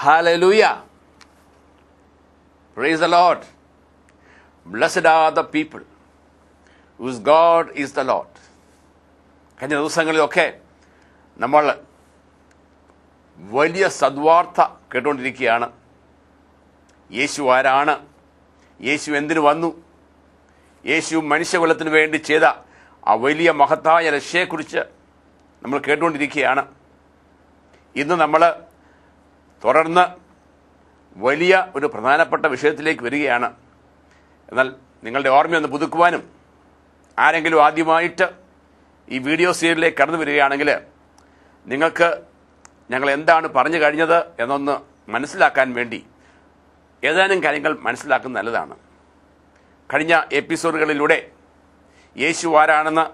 Hallelujah. Praise the Lord. Blessed are the people whose God is the Lord. കഴിഞ്ഞ ദിവസങ്ങളിലൊക്കെ നമ്മൾ വലിയ സദ്വാർത്ത കേട്ടുകൊണ്ടിരിക്കുകയാണ്. യേശു ആരാണ്? യേശു എന്തിനു വന്നു? യേശു മനുഷ്യകുലത്തിന് വേണ്ടി ചെയ്ത ആ വലിയ മഹത്തായ രക്ഷയെക്കുറിച്ച് നമ്മൾ കേട്ടുകൊണ്ടിരിക്കുകയാണ്. ഇന്ന് നമ്മൾ തുടർന്ന് വലിയ ഒരു പ്രധാനപ്പെട്ട വിഷയത്തിലേക്ക് വരികയാണ്. എന്നാൽ നിങ്ങളുടെ ഓർമ്മയൊന്ന് പുതുക്കുവാനും ആരെങ്കിലും ആദ്യമായിട്ട് ഈ വീഡിയോ സീരിയലിലേക്ക് കടന്നു വരികയാണെങ്കിൽ നിങ്ങൾക്ക് ഞങ്ങൾ എന്താണ് പറഞ്ഞു കഴിഞ്ഞത് എന്നൊന്ന് മനസ്സിലാക്കാൻ വേണ്ടി ഏതാനും കാര്യങ്ങൾ മനസ്സിലാക്കുന്നത് നല്ലതാണ്. കഴിഞ്ഞ എപ്പിസോഡുകളിലൂടെ യേശു ആരാണെന്ന്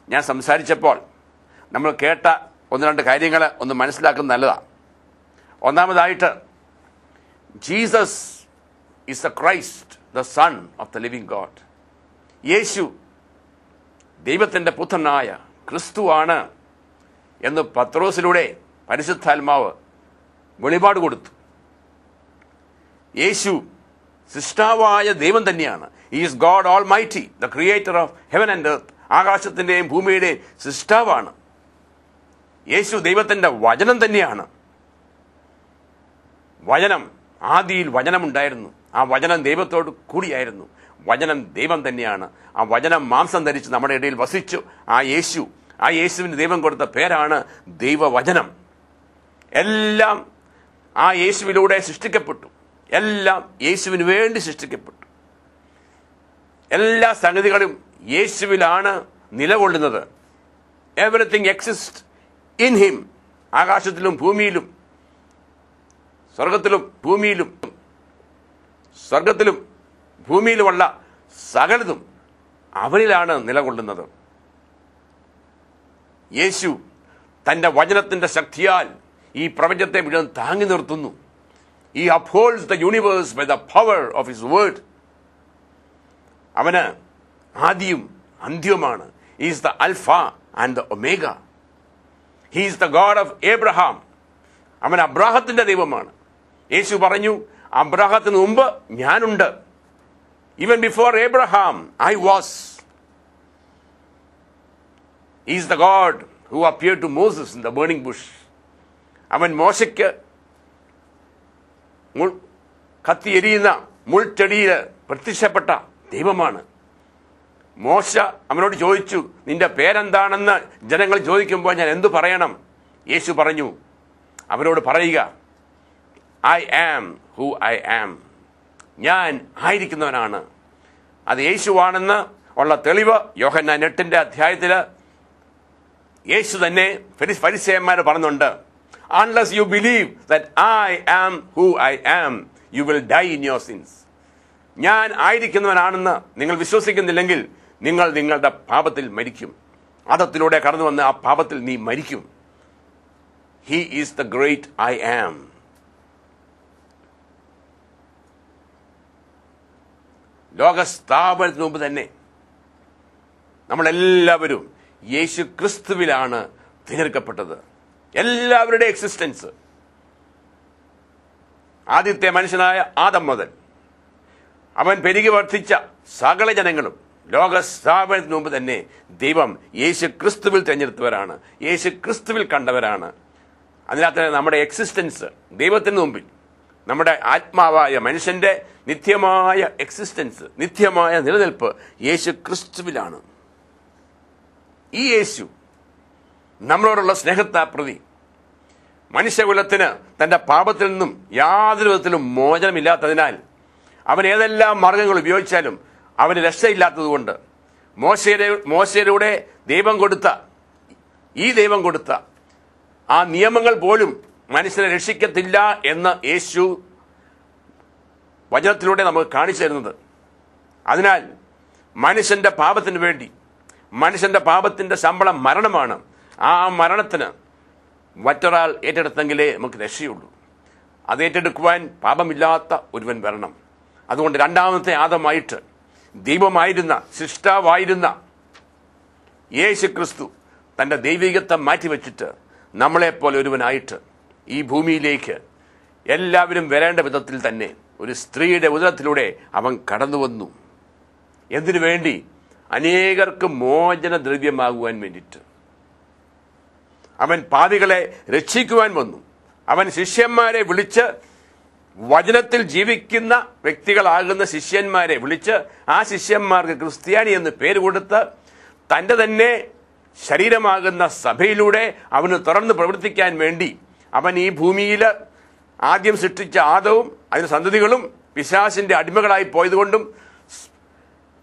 ഞാൻ സംസാരിച്ചപ്പോൾ നമ്മൾ കേട്ട ഒന്ന് രണ്ട് കാര്യങ്ങൾ ഒന്ന് മനസ്സിലാക്കുന്നത് നല്ലതാണ്. ഒന്നാമതായിട്ട്, Jesus is the Christ, the son of the living God. യേശു ദൈവത്തിൻ്റെ പുത്രനായ ക്രിസ്തുവാണ് എന്ന് പത്രോസിലൂടെ പരിശുദ്ധാത്മാവ് വെളിപാട് കൊടുത്തു. യേശു സൃഷ്ടാവായ ദൈവം തന്നെയാണ്. He is God almighty, the creator of heaven and earth. ആകാശത്തിൻ്റെയും ഭൂമിയുടെയും സൃഷ്ടാവാണ്. യേശു ദൈവത്തിൻ്റെ വചനം തന്നെയാണ്. വചനം, ആദിയിൽ വചനമുണ്ടായിരുന്നു. ആ വചനം ദൈവത്തോട് കൂടിയായിരുന്നു. വചനം ദൈവം തന്നെയാണ്. ആ വചനം മാംസം ധരിച്ച് നമ്മുടെ ഇടയിൽ വസിച്ചു. ആ യേശുവിന് ദൈവം കൊടുത്ത പേരാണ് ദൈവവചനം. എല്ലാം ആ യേശുവിലൂടെ സൃഷ്ടിക്കപ്പെട്ടു. എല്ലാം യേശുവിന് വേണ്ടി സൃഷ്ടിക്കപ്പെട്ടു. എല്ലാ സംഗതികളും യേശുവിലാണ് നിലകൊള്ളുന്നത്. Everything exist in him. ആകാശത്തിലും ഭൂമിയിലും, സ്വർഗത്തിലും ഭൂമിയിലുമുള്ള സകലതും അവനിലാണ് നിലകൊള്ളുന്നത്. യേശു തൻ്റെ വചനത്തിൻ്റെ ശക്തിയാൽ ഈ പ്രപഞ്ചത്തെ മുഴുവൻ താങ്ങി നിർത്തുന്നു. He upholds the universe by the power of his word. അവന് ആദിയും അന്ത്യവുമാണ്. He is the Alpha and the Omega. He is the God of Abraham. അവൻ അബ്രാഹത്തിന്റെ ദൈവമാണ്. യേശു പറഞ്ഞു, അബ്രാഹത്തിന് മുമ്പ് ഞാനുണ്ട്. Even before Abraham, I was. He is the God who appeared to Moses in the burning bush. അവൻ മോശയ്ക്ക് കത്തിയെരിയുന്ന മുൾച്ചെടിയിൽ പ്രത്യക്ഷപ്പെട്ട ദൈവമാണ്. മോശ അവനോട് ചോദിച്ചു, നിന്റെ പേരെന്താണെന്ന് ജനങ്ങൾ ചോദിക്കുമ്പോൾ ഞാൻ എന്തു പറയണം? യേശു പറഞ്ഞു, അവരോട് പറയുക, I am who I am. ഞാൻ ആയിരിക്കുന്നവനാണ്. അത് യേശുവാണെന്ന് ഉള്ള തെളിവ് യോഹന്നാൻ 8 യേശു തന്നെ ഫരിസേയന്മാർ പറഞ്ഞുണ്ട്. Unless you believe that I am who I am, you will die in your sins. ഞാൻ ആയിരിക്കുന്നവനാണെന്ന് നിങ്ങൾ വിശ്വസിക്കുന്നില്ലെങ്കിൽ നിങ്ങൾ നിങ്ങളുടെ പാപത്തിൽ മരിക്കും. ആദത്തിലൂടെ കടന്നു വന്ന് ആ പാപത്തിൽ നീ മരിക്കും. He is the great I am. ലോകസ്ഥാപനത്തിന് മുമ്പ് തന്നെ നമ്മളെല്ലാവരും യേശു ക്രിസ്തുവിലാണ് തിരഞ്ഞെടുക്കപ്പെട്ടത്. എല്ലാവരുടെയും എക്സിസ്റ്റൻസ്, ആദ്യത്തെ മനുഷ്യനായ ആദം മുതൽ അവൻ പെരുകി വർദ്ധിച്ച സകല ജനങ്ങളും ലോകസ്ഥാപനത്തിന് മുമ്പ് തന്നെ ദൈവം യേശു ക്രിസ്തുവിൽ തിരഞ്ഞെടുത്തവരാണ്. യേശു ക്രിസ്തുവിൽ കണ്ടവരാണ്. അതിനകത്ത് നമ്മുടെ എക്സിസ്റ്റൻസ് ദൈവത്തിന് മുമ്പിൽ, നമ്മുടെ ആത്മാവായ മനുഷ്യന്റെ നിത്യമായ എക്സിസ്റ്റൻസ്, നിത്യമായ നിലനിൽപ്പ് യേശു ക്രിസ്തുവിലാണ്. ഈ യേശു നമ്മളോടുള്ള സ്നേഹത്തെ പ്രതി മനുഷ്യകുലത്തിന് തൻ്റെ പാപത്തിൽ നിന്നും യാതൊരു വിധത്തിലും മോചനമില്ലാത്തതിനാൽ അവൻ ഏതെല്ലാം മാർഗങ്ങൾ ഉപയോഗിച്ചാലും അവന് രക്ഷയില്ലാത്തതുകൊണ്ട് മോശയിലൂടെ ദൈവം കൊടുത്ത ആ നിയമങ്ങൾ പോലും മനുഷ്യനെ രക്ഷിക്കത്തില്ല എന്ന് യേശു വചനത്തിലൂടെ നമുക്ക് കാണിച്ചു തരുന്നത്. അതിനാൽ മനുഷ്യന്റെ പാപത്തിന് വേണ്ടി, മനുഷ്യന്റെ പാപത്തിന്റെ ശമ്പളം മരണമാണ്. ആ മരണത്തിന് മറ്റൊരാൾ ഏറ്റെടുത്തെങ്കിലേ നമുക്ക് രക്ഷയുള്ളൂ. അത് ഏറ്റെടുക്കുവാൻ പാപമില്ലാത്ത ഒരുവൻ വരണം. അതുകൊണ്ട് രണ്ടാമത്തെ ആദമായിട്ട് ദൈവമായിരുന്ന, സൃഷ്ടാവായിരുന്ന യേശു ക്രിസ്തു തൻ്റെ ദൈവികത്തെ മാറ്റിവെച്ചിട്ട് നമ്മളെപ്പോലെ ഒരുവനായിട്ട് ഈ ഭൂമിയിലേക്ക് എല്ലാവരും വരേണ്ട വിധത്തിൽ തന്നെ ഒരു സ്ത്രീയുടെ ഉദരത്തിലൂടെ അവൻ കടന്നു വന്നു. എന്തിനു വേണ്ടി? അനേകർക്ക് മോചന ദ്രവ്യമാകുവാൻ വേണ്ടിയിട്ട്. അവൻ പാപികളെ രക്ഷിക്കുവാൻ വന്നു. അവൻ ശിഷ്യന്മാരെ വിളിച്ച്, വചനത്തിൽ ജീവിക്കുന്ന വ്യക്തികളാകുന്ന ശിഷ്യന്മാരെ വിളിച്ച്, ആ ശിഷ്യന്മാർക്ക് ക്രിസ്ത്യാനി എന്ന് പേര് കൊടുത്ത് തൻ്റെ തന്നെ ശരീരമാകുന്ന സഭയിലൂടെ അവന് തുറന്ന് പ്രവർത്തിക്കാൻ വേണ്ടി അവൻ ഈ ഭൂമിയിൽ ആദ്യം സൃഷ്ടിച്ച ആദവും അതിന് സന്തതികളും പിശാചിന്റെ അടിമകളായി പോയതുകൊണ്ടും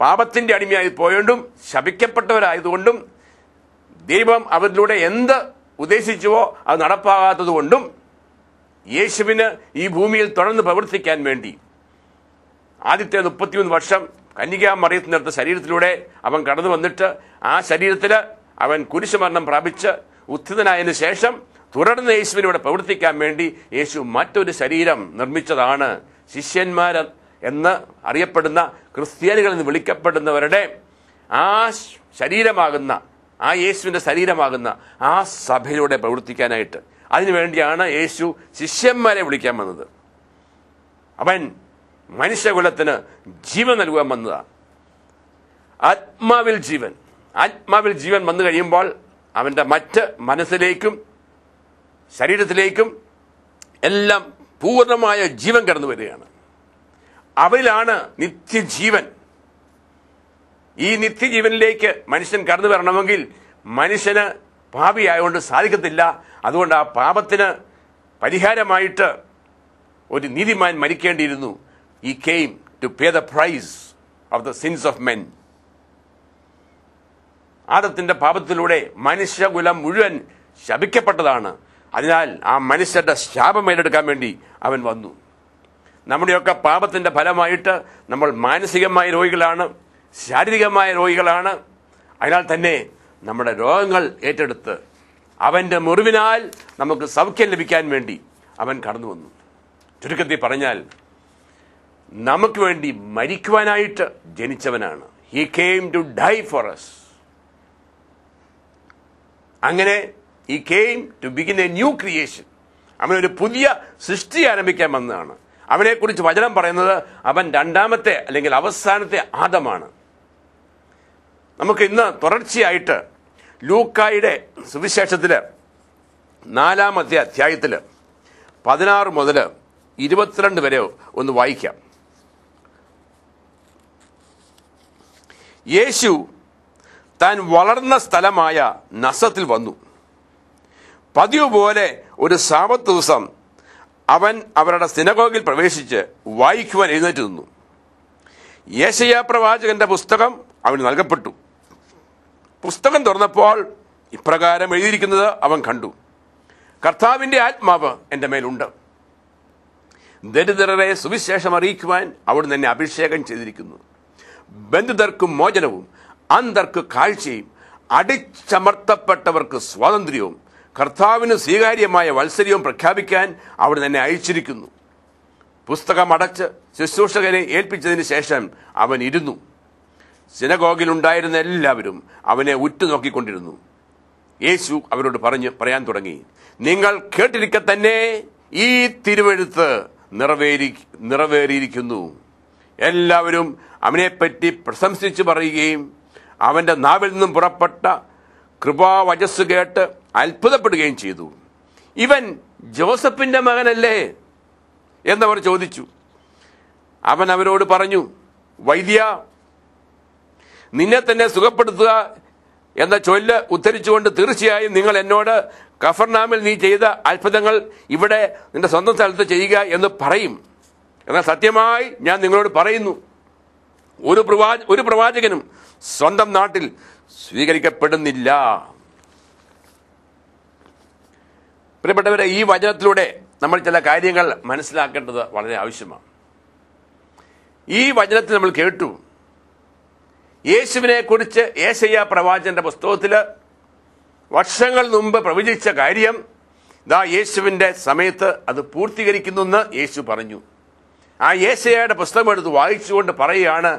പാപത്തിന്റെ അടിമയായി പോയതുകൊണ്ടും ശപിക്കപ്പെട്ടവരായതുകൊണ്ടും ദൈവം അവരിലൂടെ എന്ത് ഉദ്ദേശിച്ചുവോ അത് നടപ്പാകാത്തതുകൊണ്ടും യേശുവിന് ഈ ഭൂമിയിൽ തുടർന്ന് പ്രവർത്തിക്കാൻ വേണ്ടി ആദ്യത്തെ 33 വർഷം കന്യകാ മറിയത്തിനടുത്ത ശരീരത്തിലൂടെ അവൻ കടന്നു വന്നിട്ട് ആ ശരീരത്തിൽ അവൻ കുരിശുമരണം പ്രാപിച്ച് ഉത്ഥിതനായതിനു ശേഷം തുടർന്ന് യേശുവിനോട് പ്രവർത്തിക്കാൻ വേണ്ടി യേശു മറ്റൊരു ശരീരം നിർമ്മിച്ചതാണ്. ശിഷ്യന്മാർ എന്ന് അറിയപ്പെടുന്ന ക്രിസ്ത്യാനികൾ എന്ന് വിളിക്കപ്പെടുന്നവരുടെ ആ ശരീരമാകുന്ന, ആ യേശുവിന്റെ ശരീരമാകുന്ന ആ സഭയിലൂടെ പ്രവർത്തിക്കാനായിട്ട്. അതിനുവേണ്ടിയാണ് യേശു ശിഷ്യന്മാരെ വിളിക്കാൻ വന്നത്. അവൻ മനുഷ്യകുലത്തിന് ജീവൻ നൽകുവാൻ വന്നതാണ്. ആത്മാവിൽ ജീവൻ വന്നു കഴിയുമ്പോൾ അവന്റെ മറ്റ് മനസ്സിലേക്കും ശരീരത്തിലേക്കും എല്ലാം പൂർണ്ണമായ ജീവൻ കടന്നു വരികയാണ്. അവരിലാണ് നിത്യജീവൻ. ഈ നിത്യജീവനിലേക്ക് മനുഷ്യൻ കടന്നു വരണമെങ്കിൽ മനുഷ്യന് പാപിയായതുകൊണ്ട് സാധിക്കത്തില്ല. അതുകൊണ്ട് ആ പാപത്തിന് പരിഹാരമായിട്ട് ഒരു നീതിമാൻ മരിക്കേണ്ടിയിരുന്നു. He came to pay the price of the sins of men. ആദത്തിന്റെ പാപത്തിലൂടെ മനുഷ്യകുലം മുഴുവൻ ശപിക്കപ്പെട്ടതാണ്. അതിനാൽ ആ മനുഷ്യരുടെ ശാപം ഏറ്റെടുക്കാൻ വേണ്ടി അവൻ വന്നു. നമ്മുടെയൊക്കെ പാപത്തിന്റെ ഫലമായിട്ട് നമ്മൾ മാനസികമായ രോഗികളാണ്, ശാരീരികമായ രോഗികളാണ്. അതിനാൽ തന്നെ നമ്മുടെ രോഗങ്ങൾ ഏറ്റെടുത്ത് അവന്റെ മുറിവിനാൽ നമുക്ക് സൗഖ്യം ലഭിക്കാൻ വേണ്ടി അവൻ കടന്നു വന്നു. ചുരുക്കത്തിൽ പറഞ്ഞാൽ നമുക്ക് വേണ്ടി മരിക്കുവാനായിട്ട് ജനിച്ചവനാണ്. He came to die for us. അങ്ങനെ He came to begin a new creation. അവനൊരു പുതിയ സൃഷ്ടി ആരംഭിക്കാൻ വന്നതാണ്. അവനെക്കുറിച്ച് വചനം പറയുന്നത് അവൻ രണ്ടാമത്തെ അല്ലെങ്കിൽ അവസാനത്തെ ആദമാണ്. നമുക്ക് ഇന്ന് തുടർച്ചയായിട്ട് ലൂക്കായുടെ സുവിശേഷത്തില് 4-ാമത്തെ അധ്യായത്തില് 16 മുതൽ 22 വരെ ഒന്ന് വായിക്കാം. യേശു താൻ വളർന്ന സ്ഥലമായ നസത്തിൽ വന്നു. പതിവ് പോലെ ഒരു സാബത്ത് ദിവസം അവൻ അവരുടെ സിനഗോഗിൽ പ്രവേശിച്ച് വായിക്കുവാൻ എഴുന്നേറ്റ് നിന്നു. യെശയ്യാ പ്രവാചകന്റെ പുസ്തകം അവന് നൽകപ്പെട്ടു. പുസ്തകം തുറന്നപ്പോൾ ഇപ്രകാരം എഴുതിയിരിക്കുന്നത് അവൻ കണ്ടു. കർത്താവിന്റെ ആത്മാവ് എൻ്റെ മേലുണ്ട്. ദരിദ്രരെ സുവിശേഷം അറിയിക്കുവാൻ അവിടുന്ന് എന്നെ അഭിഷേകം ചെയ്തിരിക്കുന്നു. ബന്ധിതർക്ക് മോചനവും അന്ധർക്ക് കാഴ്ചയും അടിച്ചമർത്തപ്പെട്ടവർക്ക് സ്വാതന്ത്ര്യവും കർത്താവിന് സ്വീകാര്യമായ വത്സര്യവും പ്രഖ്യാപിക്കാൻ അവിടുന്ന് എന്നെ അയച്ചിരിക്കുന്നു. പുസ്തകം അടച്ച് ശുശ്രൂഷകനെ ഏൽപ്പിച്ചതിന് ശേഷം അവൻ ഇരുന്നു. സിനഗോഗിലുണ്ടായിരുന്ന എല്ലാവരും അവനെ ഉറ്റുനോക്കിക്കൊണ്ടിരുന്നു. യേശു അവരോട് പറയാൻ തുടങ്ങി, നിങ്ങൾ കേട്ടിരിക്കെ തന്നെ ഈ തിരുവെഴുത്ത് നിറവേറിയിരിക്കുന്നു. എല്ലാവരും അവനെപ്പറ്റി പ്രശംസിച്ചു പറയുകയും അവന്റെ നാവിൽ നിന്നും പുറപ്പെട്ട കൃപാവചസ് കേട്ട് അത്ഭുതപ്പെടുകയും ചെയ്തു. ഇവൻ ജോസഫിന്റെ മകനല്ലേ എന്നവർ ചോദിച്ചു. അവൻ അവരോട് പറഞ്ഞു, വൈദ്യ, നിന്നെ തന്നെ സുഖപ്പെടുത്തുക എന്ന ചൊല്ല് ഉദ്ധരിച്ചുകൊണ്ട് തീർച്ചയായും നിങ്ങൾ എന്നോട് കഫർനാമിൽ നീ ചെയ്ത അത്ഭുതങ്ങൾ ഇവിടെ നിന്റെ സ്വന്തം സ്ഥലത്ത് ചെയ്യുക എന്ന് പറയും. എന്നാൽ സത്യമായി ഞാൻ നിങ്ങളോട് പറയുന്നു, ഒരു പ്രവാചകനും സ്വന്തം നാട്ടിൽ സ്വീകരിക്കപ്പെടുന്നില്ല. പ്രിയപ്പെട്ടവരെ, ഈ വചനത്തിലൂടെ നമ്മൾ ചില കാര്യങ്ങൾ മനസ്സിലാക്കേണ്ടത് വളരെ ആവശ്യമാണ്. ഈ വചനത്തിൽ നമ്മൾ കേട്ടു, യേശുവിനെ കുറിച്ച് യെശയ്യാ പ്രവാചകന്റെ പുസ്തകത്തില് വർഷങ്ങൾ മുമ്പ് പ്രവചിച്ച കാര്യം ദാ യേശുവിന്റെ സമയത്ത് അത് പൂർത്തീകരിക്കുന്നു എന്ന് യേശു പറഞ്ഞു. ആ യെശയ്യായുടെ പുസ്തകം എടുത്ത് വായിച്ചുകൊണ്ട് പറയുകയാണ്,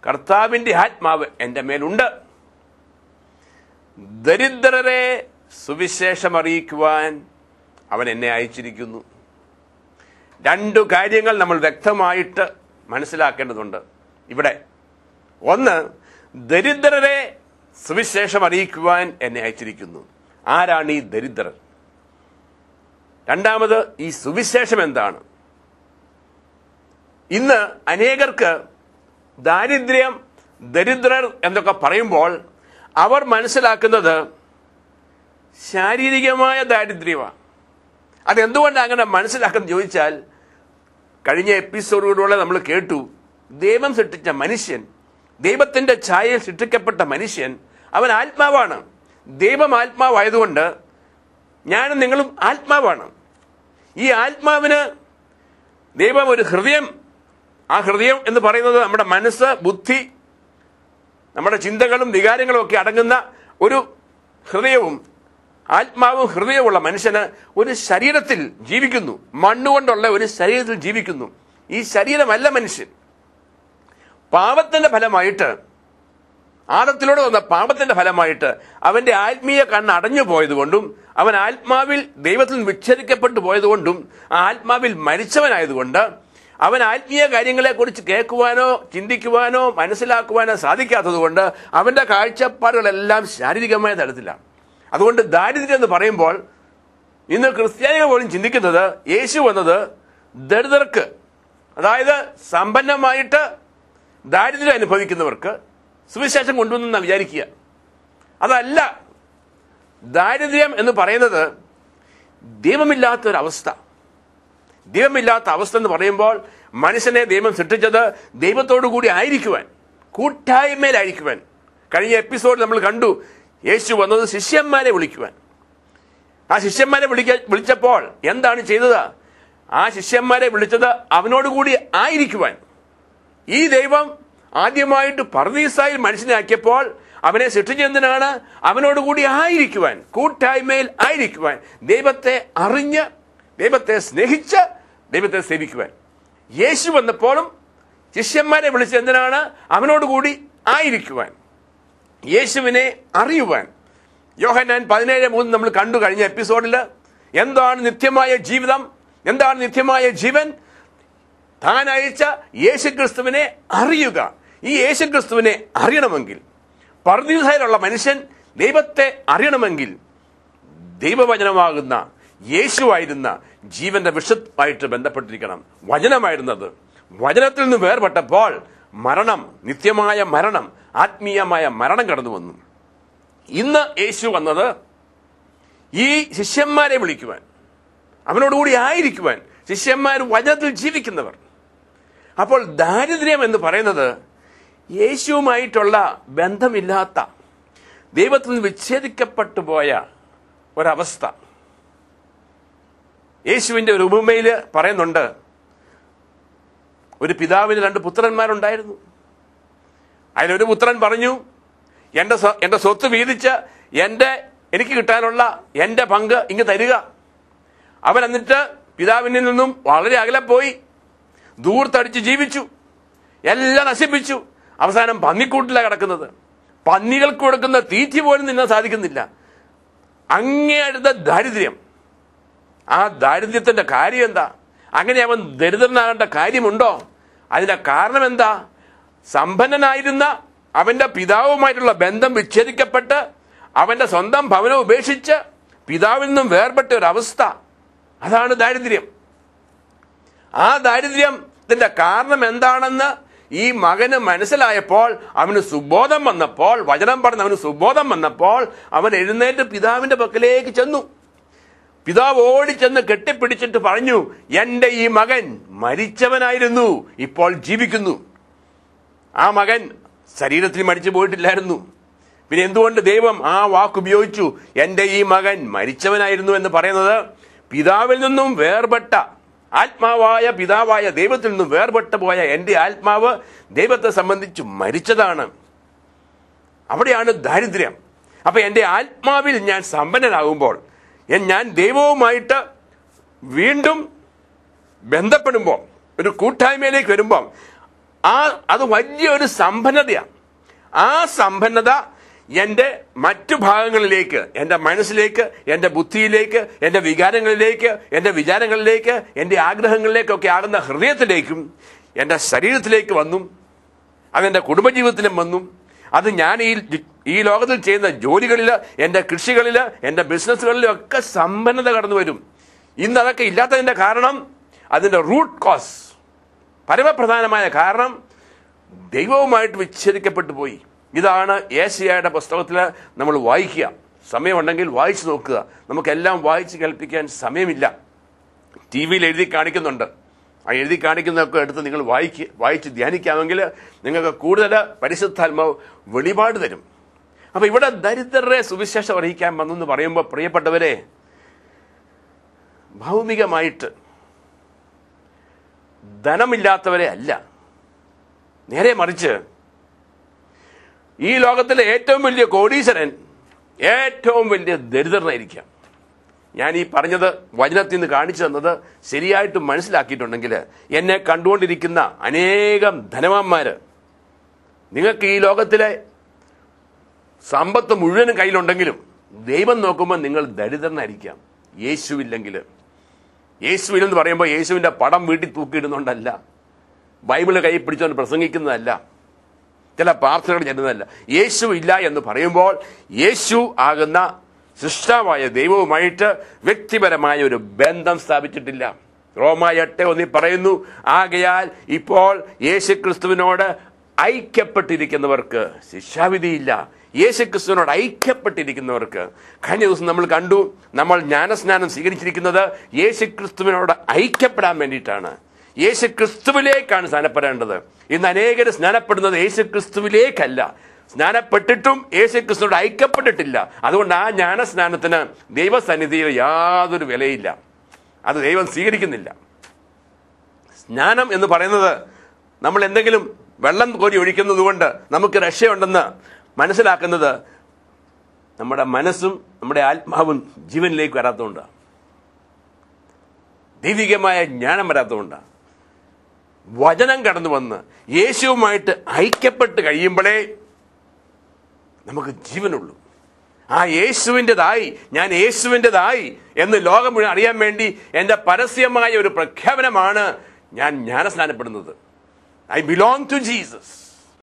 കർത്താവിന്റെ ആത്മാവ് എൻ്റെ മേലുണ്ട്. ദരിദ്രരെ സുവിശേഷം അറിയിക്കുവാൻ അവൻ എന്നെ അയച്ചിരിക്കുന്നു. രണ്ടു കാര്യങ്ങൾ നമ്മൾ വ്യക്തമായിട്ട് മനസ്സിലാക്കേണ്ടതുണ്ട് ഇവിടെ. ഒന്ന്, ദരിദ്രരെ സുവിശേഷം അറിയിക്കുവാൻ എന്നെ അയച്ചിരിക്കുന്നു. ആരാണ് ഈ ദരിദ്രർ? രണ്ടാമത്, ഈ സുവിശേഷം എന്താണ്? ഇന്ന് അനേകർക്ക് ദാരിദ്ര്യം, ദരിദ്രർ എന്നൊക്കെ പറയുമ്പോൾ അവർ മനസ്സിലാക്കുന്നത് ശാരീരികമായ ദാരിദ്ര്യമാണ്. അതെന്തുകൊണ്ടാണ് അങ്ങനെ മനസ്സിലാക്കുന്നത് ചോദിച്ചാൽ, കഴിഞ്ഞ എപ്പിസോഡുകളിലൂടെ നമ്മൾ കേട്ടു, ദൈവം സൃഷ്ടിച്ച മനുഷ്യൻ, ദൈവത്തിന്റെ ഛായയിൽ സൃഷ്ടിക്കപ്പെട്ട മനുഷ്യൻ, അവൻ ആത്മാവാണ്. ദൈവം ആത്മാവായതുകൊണ്ട് ഞാനും നിങ്ങളും ആത്മാവാണ്. ഈ ആത്മാവിന് ദൈവം ഒരു ഹൃദയം, ആ ഹൃദയം എന്ന് പറയുന്നത് നമ്മുടെ മനസ്സ്, ബുദ്ധി, നമ്മുടെ ചിന്തകളും വികാരങ്ങളും ഒക്കെ അടങ്ങുന്ന ഒരു ഹൃദയവും ആത്മാവും ഹൃദയവുമുള്ള മനുഷ്യന് ഒരു ശരീരത്തിൽ ജീവിക്കുന്നു. മണ്ണുകൊണ്ടുള്ള ഒരു ശരീരത്തിൽ ജീവിക്കുന്നു. ഈ ശരീരമല്ല മനുഷ്യൻ. പാപത്തിന്റെ ഫലമായിട്ട്, ആദത്തിലൂടെ വന്ന പാപത്തിന്റെ ഫലമായിട്ട് അവന്റെ ആത്മീയ കണ്ണ് അടഞ്ഞു പോയതുകൊണ്ടും അവൻ ആത്മാവിൽ ദൈവത്തിൽ നിന്ന് വിച്ഛേദിക്കപ്പെട്ടു പോയതുകൊണ്ടും ആ ആത്മാവിൽ മരിച്ചവനായതുകൊണ്ട് അവൻ ആത്മീയ കാര്യങ്ങളെക്കുറിച്ച് കേൾക്കുവാനോ ചിന്തിക്കുവാനോ മനസ്സിലാക്കുവാനോ സാധിക്കാത്തത് കൊണ്ട് അവന്റെ കാഴ്ചപ്പാടുകളെല്ലാം ശാരീരികമായ തലത്തിലാണ്. അതുകൊണ്ട് ദാരിദ്ര്യം എന്ന് പറയുമ്പോൾ ഇന്ന് ക്രിസ്ത്യാനികൾ പോലും ചിന്തിക്കുന്നത് യേശു വന്നത് ദരിദ്രർക്ക്, അതായത് സമ്പന്നമായിട്ട് ദാരിദ്ര്യം അനുഭവിക്കുന്നവർക്ക് സുവിശേഷം കൊണ്ടുവന്നെന്ന് വിചാരിക്കുക. അതല്ല. ദാരിദ്ര്യം എന്ന് പറയുന്നത് ദൈവമില്ലാത്തൊരവസ്ഥ. ദൈവമില്ലാത്ത അവസ്ഥ എന്ന് പറയുമ്പോൾ മനുഷ്യനെ ദൈവം സൃഷ്ടിച്ചത് ദൈവത്തോടു കൂടി ആയിരിക്കുവാൻ, കൂട്ടായ്മയിലായിരിക്കുവാൻ. കഴിഞ്ഞ എപ്പിസോഡിൽ നമ്മൾ കണ്ടു, യേശു വന്നത് ശിഷ്യന്മാരെ വിളിക്കുവാൻ. ആ ശിഷ്യന്മാരെ വിളിച്ചപ്പോൾ എന്താണ് ചെയ്തത്? ആ ശിഷ്യന്മാരെ വിളിച്ചത് അവനോടുകൂടി ആയിരിക്കുവാൻ. ഈ ദൈവം ആദ്യമായിട്ട് പർദീസായിൽ മനുഷ്യനെ ആക്കിയപ്പോൾ അവനെ സൃഷ്ടിച്ചെന്തിനാണ്? അവനോടുകൂടി ആയിരിക്കുവാൻ, കൂട്ടായ്മയിൽ ആയിരിക്കുവാൻ, ദൈവത്തെ അറിഞ്ഞ്, ദൈവത്തെ സ്നേഹിച്ച്, ദൈവത്തെ സേവിക്കുവാൻ. യേശു വന്നപ്പോഴും ശിഷ്യന്മാരെ വിളിച്ചെന്തിനാണ്? അവനോടുകൂടി ആയിരിക്കുവാൻ, യേശുവിനെ അറിയുവാൻ. യോഹന്നാൻ 17:3 നമ്മൾ കണ്ടു കഴിഞ്ഞ എപ്പിസോഡിൽ. എന്താണ് നിത്യമായ ജീവിതം? എന്താണ് നിത്യമായ ജീവൻ? താൻ അയച്ച യേശുക്രിസ്തുവിനെ അറിയുക. ഈ യേശുക്രിസ്തുവിനെ അറിയണമെങ്കിൽ, പർദീസയിലുള്ള മനുഷ്യൻ ദൈവത്തെ അറിയണമെങ്കിൽ ദൈവവചനമാകുന്ന യേശുവായിരുന്ന ജീവന്റെ വിഷുമായിട്ട് ബന്ധപ്പെട്ടിരിക്കണം. വചനമായിരുന്നത്. വചനത്തിൽ നിന്ന് വേർപെട്ടപ്പോൾ മരണം, നിത്യമായ മരണം, ആത്മീയമായ മരണം കടന്നു വന്നു. ഇന്ന് യേശു വന്നത് ഈ ശിഷ്യന്മാരെ വിളിക്കുവാൻ, അവനോടുകൂടി ആയിരിക്കുവാൻ. ശിഷ്യന്മാർ വചനത്തിൽ ജീവിക്കുന്നവർ. അപ്പോൾ ദാരിദ്ര്യം എന്ന് പറയുന്നത് യേശുവുമായിട്ടുള്ള ബന്ധമില്ലാത്ത, ദൈവത്തിൽ നിന്ന് വിച്ഛേദിക്കപ്പെട്ടു പോയ ഒരവസ്ഥ. യേശുവിന്റെ ഒരു ഉപമയിൽ പറയുന്നുണ്ട്, ഒരു പിതാവിന് 2 പുത്രന്മാരുണ്ടായിരുന്നു. അതിലൊരു പുത്രൻ പറഞ്ഞു, എന്റെ സ്വത്ത് വീതിച്ച് എനിക്ക് കിട്ടാനുള്ള എന്റെ പങ്ക് ഇങ്ങ് തരിക. അവൻ എന്നിട്ട് പിതാവിനിൽ നിന്നും വളരെ അകലെ പോയി ദൂർത്തടിച്ച് ജീവിച്ചു, എല്ലാം നശിപ്പിച്ചു. അവസാനം പന്നിക്കൂട്ടിലാണ് കിടക്കുന്നത്. പന്നികൾക്ക് കൊടുക്കുന്ന തീറ്റി പോലും തിന്നാൻ സാധിക്കുന്നില്ല. അങ്ങേയടുത്ത ദാരിദ്ര്യം. ആ ദാരിദ്ര്യത്തിന്റെ കാര്യം എന്താ? അങ്ങനെ അവൻ ദരിദ്രനാകേണ്ട കാര്യമുണ്ടോ? അതിന്റെ കാരണം എന്താ? സമ്പന്നനായിരുന്ന അവന്റെ പിതാവുമായിട്ടുള്ള ബന്ധം വിച്ഛേദിക്കപ്പെട്ട് അവന്റെ സ്വന്തം ഭവനം ഉപേക്ഷിച്ച് പിതാവിൽ നിന്നും വേർപെട്ട ഒരവസ്ഥ. അതാണ് ദാരിദ്ര്യം. ആ ദാരിദ്ര്യത്തിന്റെ കാരണം എന്താണെന്ന് ഈ മകന് മനസ്സിലായപ്പോൾ, അവന് സുബോധം വന്നപ്പോൾ, വചനം പറഞ്ഞ് അവന് സുബോധം വന്നപ്പോൾ അവൻ എഴുന്നേറ്റ് പിതാവിന്റെ പക്കലേക്ക് ചെന്നു. പിതാവ് ഓടിച്ചെന്ന് കെട്ടിപ്പിടിച്ചിട്ട് പറഞ്ഞു, എന്റെ ഈ മകൻ മരിച്ചവനായിരുന്നു, ഇപ്പോൾ ജീവിക്കുന്നു. ആ മകൻ ശരീരത്തിൽ മരിച്ചു പോയിട്ടില്ലായിരുന്നു. പിന്നെ എന്തുകൊണ്ട് ദൈവം ആ വാക്കുപയോഗിച്ചു, എന്റെ ഈ മകൻ മരിച്ചവനായിരുന്നു എന്ന് പറയുന്നത്? പിതാവിൽ നിന്നും വേർപെട്ട, ആത്മാവായ പിതാവായ ദൈവത്തിൽ നിന്നും വേർപെട്ടു പോയ എന്റെ ആത്മാവ് ദൈവത്തെ സംബന്ധിച്ച് മരിച്ചതാണ്. അവിടെയാണ് ദാരിദ്ര്യം. അപ്പൊ എന്റെ ആത്മാവിൽ ഞാൻ സമ്പന്നനാകുമ്പോൾ, ഞാൻ ദൈവവുമായിട്ട് വീണ്ടും ബന്ധപ്പെടുമ്പോൾ, ഒരു കൂട്ടായ്മയിലേക്ക് വരുമ്പോൾ അത് വലിയൊരു സമ്പന്നതയാണ്. ആ സമ്പന്നത എൻ്റെ മറ്റു ഭാഗങ്ങളിലേക്ക്, എൻ്റെ മനസ്സിലേക്ക്, എൻ്റെ ബുദ്ധിയിലേക്ക്, എൻ്റെ വികാരങ്ങളിലേക്ക്, എൻ്റെ വിചാരങ്ങളിലേക്ക്, എൻ്റെ ആഗ്രഹങ്ങളിലേക്കൊക്കെ ആകുന്ന ഹൃദയത്തിലേക്കും എൻ്റെ ശരീരത്തിലേക്ക് വന്നു, അതെൻ്റെ കുടുംബജീവിതത്തിലും വന്നു, അത് ഞാൻ ഈ ലോകത്തിൽ ചെയ്യുന്ന ജോലികളിൽ, എൻ്റെ കൃഷികളിൽ, എൻ്റെ ബിസിനസ്സുകളിലും ഒക്കെ സമ്പന്നത കടന്നു വരും. ഇന്ന് അതൊക്കെ ഇല്ലാത്തതിൻ്റെ കാരണം, അതിൻ്റെ റൂട്ട് കോസ്, പരമപ്രധാനമായ കാരണം ദൈവവുമായിട്ട് വിച്ഛേദിക്കപ്പെട്ടു പോയി. ഇതാണ് യേശയ്യായുടെ പുസ്തകത്തിൽ നമ്മൾ വായിക്കുക. സമയമുണ്ടെങ്കിൽ വായിച്ചു നോക്കുക. നമുക്കെല്ലാം വായിച്ച് കേൾപ്പിക്കാൻ സമയമില്ല. TV-യിൽ എഴുതി കാണിക്കുന്നുണ്ട്. ആ എഴുതി കാണിക്കുന്നതൊക്കെ എടുത്ത് നിങ്ങൾ വായിച്ച് ധ്യാനിക്കാമെങ്കിൽ നിങ്ങൾക്ക് കൂടുതൽ പരിശുദ്ധാത്മാവ് വെളിപാട് തരും. അപ്പൊ ഇവിടെ ദരിദ്രരെ സുവിശേഷം അറിയിക്കാൻ വന്നെന്ന് പറയുമ്പോൾ, പ്രിയപ്പെട്ടവരെ, ഭൗമികമായിട്ട് ധനമില്ലാത്തവരെ അല്ല, നേരെ മറിച്ച് ഈ ലോകത്തിലെ ഏറ്റവും വലിയ കോടീശ്വരൻ ഏറ്റവും വലിയ ദരിദ്രനായിരിക്കാം. ഞാൻ ഈ പറഞ്ഞത് വചനത്തിൽ നിന്ന് കാണിച്ചു തന്നത് ശരിയായിട്ട് മനസ്സിലാക്കിയിട്ടുണ്ടെങ്കിൽ, എന്നെ കണ്ടുകൊണ്ടിരിക്കുന്ന അനേകം ധനവാന്മാര്, നിങ്ങൾക്ക് ഈ ലോകത്തിലെ സമ്പത്ത് മുഴുവനും കയ്യിലുണ്ടെങ്കിലും ദൈവം നോക്കുമ്പോൾ നിങ്ങൾ ദരിദ്രനായിരിക്കാം. യേശുവില്ലെങ്കിൽ, യേശുവില്ലെന്ന് പറയുമ്പോൾ യേശുവിൻ്റെ പടം വീട്ടിൽ തൂക്കിയിടുന്നുണ്ടല്ല, ബൈബിള് കൈ പിടിച്ചുകൊണ്ട് പ്രസംഗിക്കുന്നതല്ല, ചില പ്രാർത്ഥനകൾ ചെല്ലുന്നതല്ല. യേശു ഇല്ല എന്ന് പറയുമ്പോൾ യേശു ആകുന്ന സൃഷ്ടാവായ ദൈവവുമായിട്ട് വ്യക്തിപരമായ ഒരു ബന്ധം സ്ഥാപിച്ചിട്ടില്ല. റോമ 8:1 പറയുന്നു, ആകയാൽ ഇപ്പോൾ യേശുക്രിസ്തുവിനോട് ഐക്യപ്പെട്ടിരിക്കുന്നവർക്ക് ശിക്ഷാവിധിയില്ല. യേശുക്രിസ്തുവിനോട് ഐക്യപ്പെട്ടിരിക്കുന്നവർക്ക്, കഴിഞ്ഞ ദിവസം നമ്മൾ കണ്ടു, നമ്മൾ ജ്ഞാനസ്നാനം സ്വീകരിച്ചിരിക്കുന്നത് യേശുക്രിസ്തുവിനോട് ഐക്യപ്പെടാൻ വേണ്ടിയിട്ടാണ്. യേശുക്രിസ്തുവിലേക്കാണ് സ്നാനപ്പെടേണ്ടത്. ഇന്ന് അനേകർ സ്നാനപ്പെടുന്നത് യേശുക്രിസ്തുവിലേക്കല്ല, സ്നാനപ്പെട്ടിട്ടും യേശുക്രിസ്തുവിനോട് ഐക്യപ്പെട്ടിട്ടില്ല. അതുകൊണ്ട് ആ ജ്ഞാനസ്നാനത്തിന് ദൈവസന്നിധിയിൽ യാതൊരു വിലയില്ല, അത് ദൈവം സ്വീകരിക്കുന്നില്ല. സ്നാനം എന്ന് പറയുന്നത് നമ്മൾ എന്തെങ്കിലും വെള്ളം കോരി ഒഴിക്കുന്നത് കൊണ്ട് നമുക്ക് രക്ഷയുണ്ടെന്ന് മനസ്സിലാക്കുന്നത് നമ്മുടെ മനസ്സും നമ്മുടെ ആത്മാവും ജീവനിലേക്ക് വരാത്തതുകൊണ്ടാണ്, ദൈവികമായ ജ്ഞാനം വരാത്തതുകൊണ്ടാണ്. വചനം കടന്നു വന്ന് യേശുവുമായിട്ട് ഐക്യപ്പെട്ട് കഴിയുമ്പോഴേ നമുക്ക് ജീവനുള്ളൂ. ആ യേശുവിൻ്റെതായി, ഞാൻ യേശുവിൻ്റെതായി എന്ന് ലോകം മുഴുവൻ അറിയാൻ വേണ്ടി എൻ്റെ പരസ്യമായ ഒരു പ്രഖ്യാപനമാണ് ഞാൻ ജ്ഞാനസ്നാനപ്പെടുന്നത്. I belong to Jesus.